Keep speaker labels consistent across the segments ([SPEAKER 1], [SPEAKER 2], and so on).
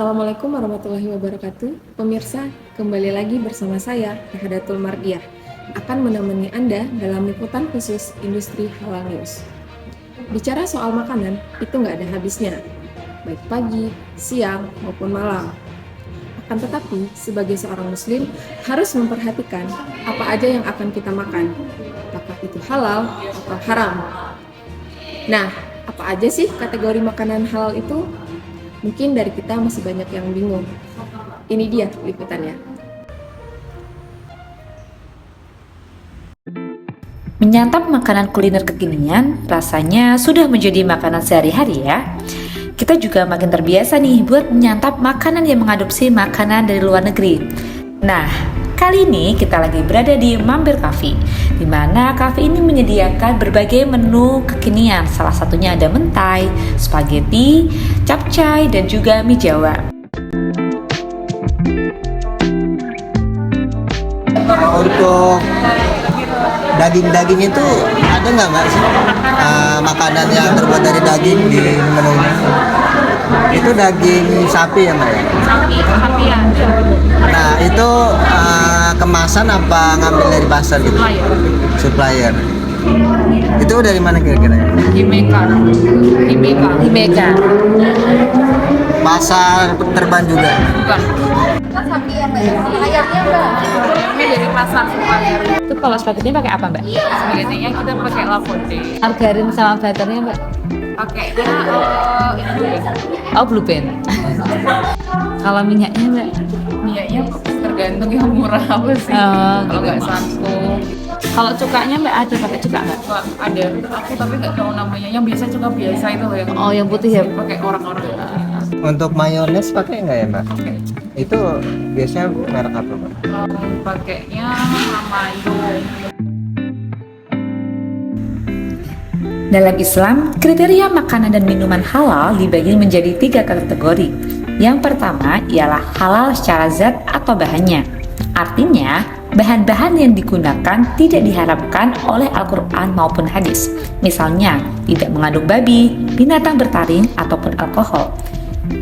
[SPEAKER 1] Assalamualaikum warahmatullahi wabarakatuh. Pemirsa, kembali lagi bersama saya, Hadatul Mardiah, akan menemani Anda dalam liputan khusus Industri Halal News. Bicara soal makanan, itu nggak ada habisnya, baik pagi, siang, maupun malam. Akan tetapi, sebagai seorang muslim, harus memperhatikan apa aja yang akan kita makan, apakah itu halal atau haram. Nah, apa aja sih kategori makanan halal itu? Mungkin dari kita masih banyak yang bingung. Ini dia liputannya.
[SPEAKER 2] Menyantap makanan kuliner kekinian rasanya sudah menjadi makanan sehari-hari ya. Kita juga makin terbiasa nih buat menyantap makanan yang mengadopsi makanan dari luar negeri. Nah, kali ini kita lagi berada di Mampir Cafe, di mana cafe ini menyediakan berbagai menu kekinian. Salah satunya ada mentai, spaghetti, capcay, dan juga mie Jawa.
[SPEAKER 3] Untuk daging-daging itu ada nggak mbak sih makanan yang terbuat dari daging di menu? Itu daging sapi ya mbak ya?
[SPEAKER 4] Sapi ya.
[SPEAKER 3] Nah itu kemasan apa ngambil dari pasar gitu? Supplier. Itu dari mana kira-kira ya?
[SPEAKER 4] Himeka.
[SPEAKER 3] Pasar Terban juga.
[SPEAKER 4] Bukan. Sapi ya mbak. Ayamnya mbak. Ayamnya dari pasar supplier.
[SPEAKER 2] Itu kalau spaghettinya pakai apa mbak?
[SPEAKER 4] Spaghettinya kita pakai lavode.
[SPEAKER 2] Margarin sama butternya mbak?
[SPEAKER 4] Pakainya ini
[SPEAKER 2] Oh, blue band. Kalau minyaknya mbak?
[SPEAKER 4] minyaknya tergantung yang murah apa sih.
[SPEAKER 2] Oh,
[SPEAKER 4] Kalau nggak satu.
[SPEAKER 2] Kalau cukanya mbak ada pakai cuka nggak?
[SPEAKER 4] Ada. Aku tapi nggak tahu namanya. Yang biasa cuka biasa itu loh yang.
[SPEAKER 2] Oh, yang putih ya?
[SPEAKER 4] Pakai orang-orang.
[SPEAKER 3] Untuk mayones pakai nggak ya mbak? Itu biasanya merek apa mbak?
[SPEAKER 4] Pakainya Mamayo.
[SPEAKER 2] Dalam Islam, kriteria makanan dan minuman halal dibagi menjadi 3 kategori. Yang pertama ialah halal secara zat atau bahannya. Artinya, bahan-bahan yang digunakan tidak diharamkan oleh Al-Quran maupun hadis. Misalnya, tidak mengandung babi, binatang bertaring, ataupun alkohol.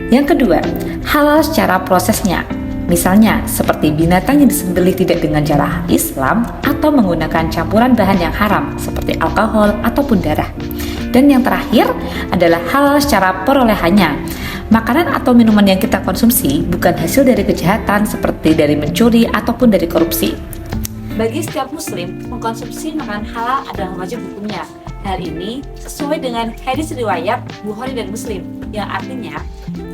[SPEAKER 2] Yang kedua, halal secara prosesnya. Misalnya, seperti binatang yang disembelih tidak dengan cara Islam atau menggunakan campuran bahan yang haram seperti alkohol ataupun darah. Dan yang terakhir adalah halal secara perolehannya. Makanan atau minuman yang kita konsumsi bukan hasil dari kejahatan seperti dari mencuri ataupun dari korupsi. Bagi setiap muslim, mengkonsumsi makanan halal adalah wajib hukumnya. Hal ini sesuai dengan hadis riwayat Bukhari dan Muslim, yang artinya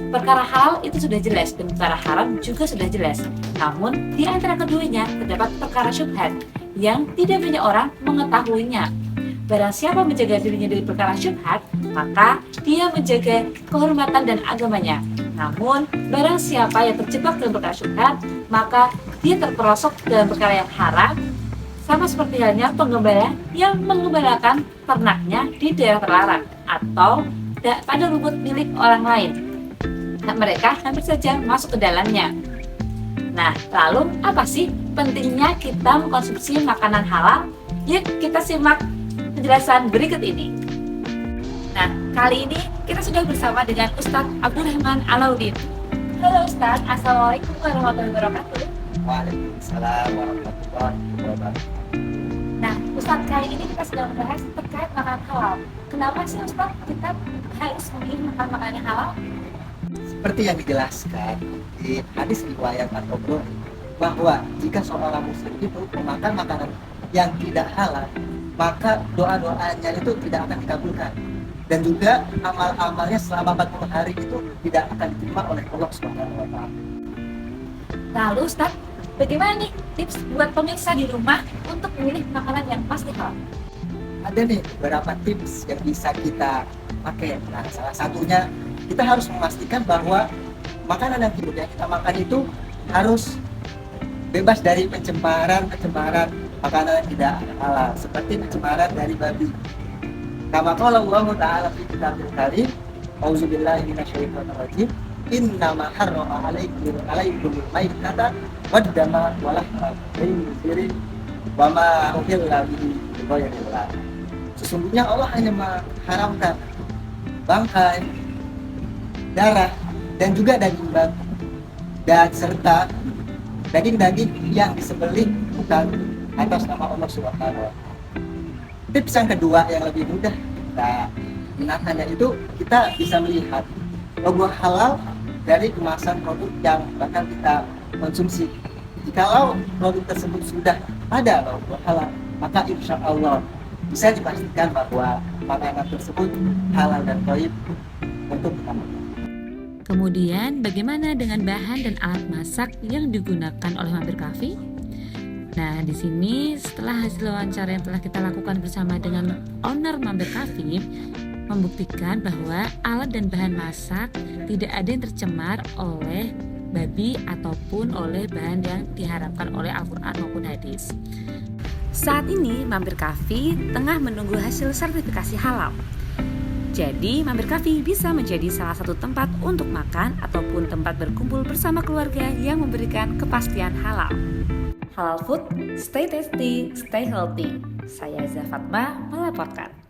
[SPEAKER 2] perkara halal itu sudah jelas dan perkara haram juga sudah jelas. Namun, di antara keduanya terdapat perkara syubhat yang tidak banyak orang mengetahuinya. Barang siapa menjaga dirinya dari perkara syubhat, maka dia menjaga kehormatan dan agamanya. Namun, barang siapa yang terjebak dalam perkara syubhat, maka dia terperosok dalam perkara yang haram, sama seperti halnya penggembala yang mengembalakan ternaknya di daerah terlarang atau pada rumput milik orang lain. Mereka hampir saja masuk ke dalamnya. Nah, lalu apa sih pentingnya kita mengkonsumsi makanan halal? Yuk kita simak penjelasan berikut ini. Nah, kali ini kita sudah bersama dengan Ustadz Abdurrahman Alauddin. Halo Ustadz, Assalamualaikum warahmatullahi wabarakatuh.
[SPEAKER 3] Waalaikumsalam warahmatullahi wabarakatuh.
[SPEAKER 2] Nah, Ustadz, kali ini kita sedang membahas terkait makanan halal. Kenapa sih Ustadz kita harus memilih makan makanan yang halal?
[SPEAKER 3] Seperti yang dijelaskan di hadis riwayat ataupun bahwa jika seorang muslim itu memakan makanan yang tidak halal, maka doa-doanya itu tidak akan dikabulkan, dan juga amal-amalnya selama 40 hari itu tidak akan diterima oleh Allah Subhanahu wa taala.
[SPEAKER 2] Lalu Ustadz, bagaimana nih tips buat pemirsa di rumah untuk memilih makanan yang pasti halal?
[SPEAKER 3] Ada nih beberapa tips yang bisa kita pakai. Nah, salah satunya kita harus memastikan bahwa makanan yang kita makan itu harus bebas dari pencemaran makanan yang tidak halal, seperti pencemaran dari babi. Kama qala Allah Ta'ala fi kitabil karim, auzubillahi minasyaitonir rajim, innama harrama alaikumul maitata waddama wa lahma khinziri wa ma uhilla bihi lighairillahi. Sesungguhnya Allah hanya mengharamkan bangkai, darah, dan juga daging babi, dan serta daging-daging yang disembelih bukan atas nama Allah Subhanahu wa Ta'ala. Tips yang kedua yang lebih mudah kita gunakannya itu, kita bisa melihat logo halal dari kemasan produk yang bakal kita konsumsi. Jikalau produk tersebut sudah ada logo halal, maka insya Allah bisa dipastikan bahwa makanan tersebut halal dan thayyib untuk kita makan.
[SPEAKER 2] Kemudian, bagaimana dengan bahan dan alat masak yang digunakan oleh Mampir Cafe? Nah, di sini setelah hasil wawancara yang telah kita lakukan bersama dengan owner Mampir Cafe, membuktikan bahwa alat dan bahan masak tidak ada yang tercemar oleh babi ataupun oleh bahan yang diharamkan oleh Al-Quran maupun hadis. Saat ini Mampir Cafe tengah menunggu hasil sertifikasi halal. Jadi Mampir Cafe bisa menjadi salah satu tempat untuk makan ataupun tempat berkumpul bersama keluarga yang memberikan kepastian halal. Halal Food, stay tasty, stay healthy. Saya Iza Fatma melaporkan.